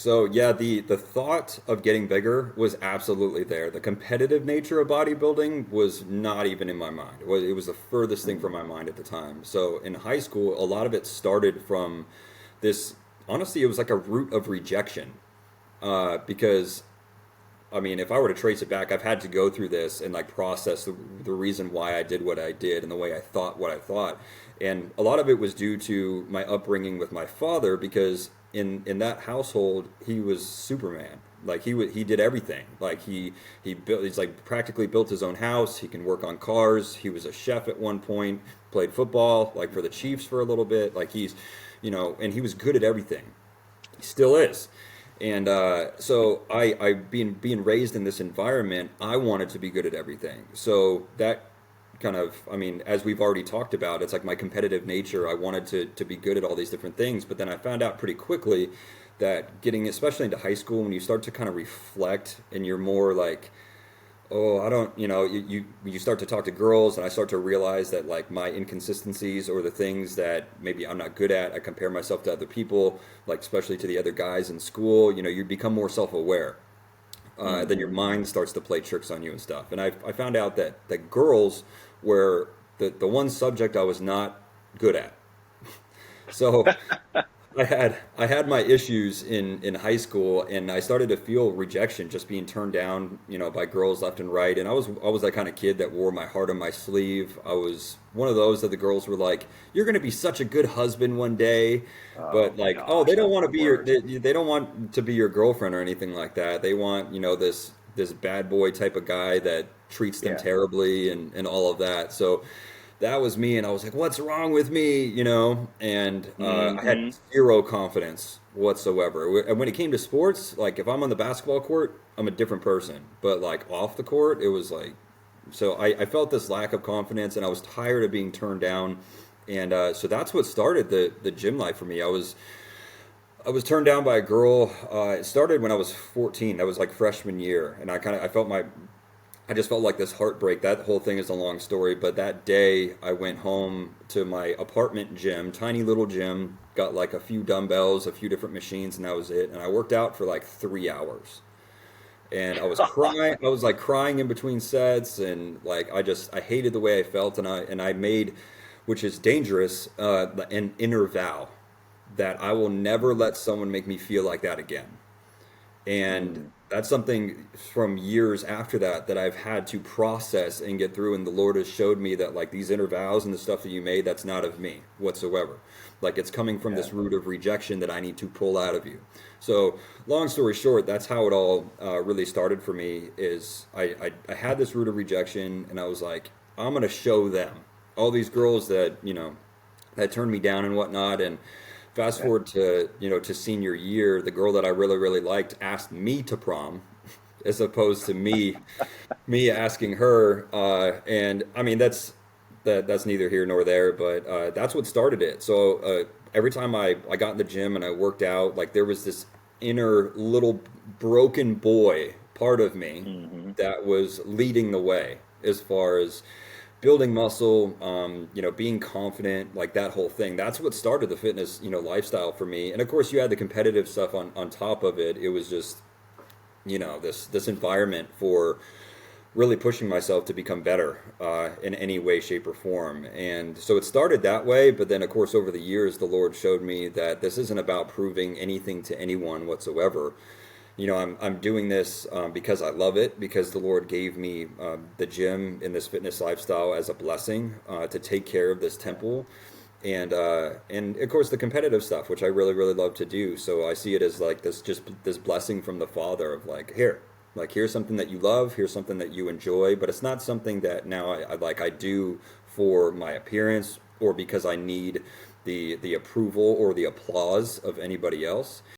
So yeah, the thought of getting bigger was absolutely there. The competitive nature of bodybuilding was not even in my mind. It was the furthest thing from Mm. my mind at the time. So in high school, a lot of it started from this. Honestly, it was like a root of rejection. Because I mean, if I were to trace it back, I've had to go through this and like process the reason why I did what I did and the way I thought what I thought. And a lot of it was due to my upbringing with my father because in that household, he was Superman. Like he did everything. Like he's like practically built his own house. He can work on cars. He was a chef at one point, played football like for the Chiefs for a little bit. Like and he was good at everything. He still is. And so I being raised in this environment, I wanted to be good at everything. So that kind of, I mean, as we've already talked about, it's like my competitive nature. I wanted to be good at all these different things. But then I found out pretty quickly that getting, especially into high school, when you start to kind of reflect and you're more like, oh, I don't, you start to talk to girls, and I start to realize that like my inconsistencies or the things that maybe I'm not good at, I compare myself to other people, like especially to the other guys in school. You become more self-aware. Then your Hmm. mind starts to play tricks on you and stuff. And I found out that girls were the one subject I was not good at. So I had my issues in high school, and I started to feel rejection, just being turned down, by girls left and right. And I was that kind of kid that wore my heart on my sleeve. I was one of those that the girls were like, "You're going to be such a good husband one day," Oh but like, oh, gosh, they don't that's want the to be your worst. they don't want to be your girlfriend or anything like that. They want this bad boy type of guy that treats them Yeah. terribly and all of that. So that was me, and I was like, "What's wrong with me?" And I had Hmm. zero confidence whatsoever. And when it came to sports, like if I'm on the basketball court, I'm a different person. But like off the court, it was like so I felt this lack of confidence, and I was tired of being turned down. And so that's what started the gym life for me. I was turned down by a girl. It started when I was 14. That was like freshman year, and I just felt like this heartbreak. That whole thing is a long story, but that day I went home to my apartment gym, tiny little gym, got like a few dumbbells, a few different machines, and that was it. And I worked out for like 3 hours. And I was crying. I was like crying in between sets, and like I hated the way I felt, and I made, which is dangerous, an inner vow that I will never let someone make me feel like that again. And Mm. that's something from years after that I've had to process and get through. And the Lord has showed me that like these inner vows and the stuff that you made, that's not of me whatsoever. Like it's coming from Yeah. this root of rejection that I need to pull out of you. So long story short, that's how it all really started for me. Is I had this root of rejection, and I was like, I'm gonna show them, all these girls that turned me down and whatnot. And fast Yeah. forward to senior year, the girl that I really really liked asked me to prom, as opposed to me asking her. And I mean that's neither here nor there, but that's what started it. So every time I got in the gym and I worked out, like there was this inner little broken boy part of me Hmm. that was leading the way as far as building muscle, being confident, like that whole thing. That's what started the fitness, lifestyle for me. And of course, you had the competitive stuff on top of it. It was just, this environment for really pushing myself to become better in any way, shape, or form. And so it started that way. But then, of course, over the years, the Lord showed me that this isn't about proving anything to anyone whatsoever. I'm doing this because I love it, because the Lord gave me the gym in this fitness lifestyle as a blessing to take care of this Yeah. temple, and of course the competitive stuff, which I really really love to do. So I see it as like this blessing from the Father of like here. Like here's something that you love, here's something that you enjoy, but it's not something that now I do for my appearance or because I need the approval or the applause of anybody else.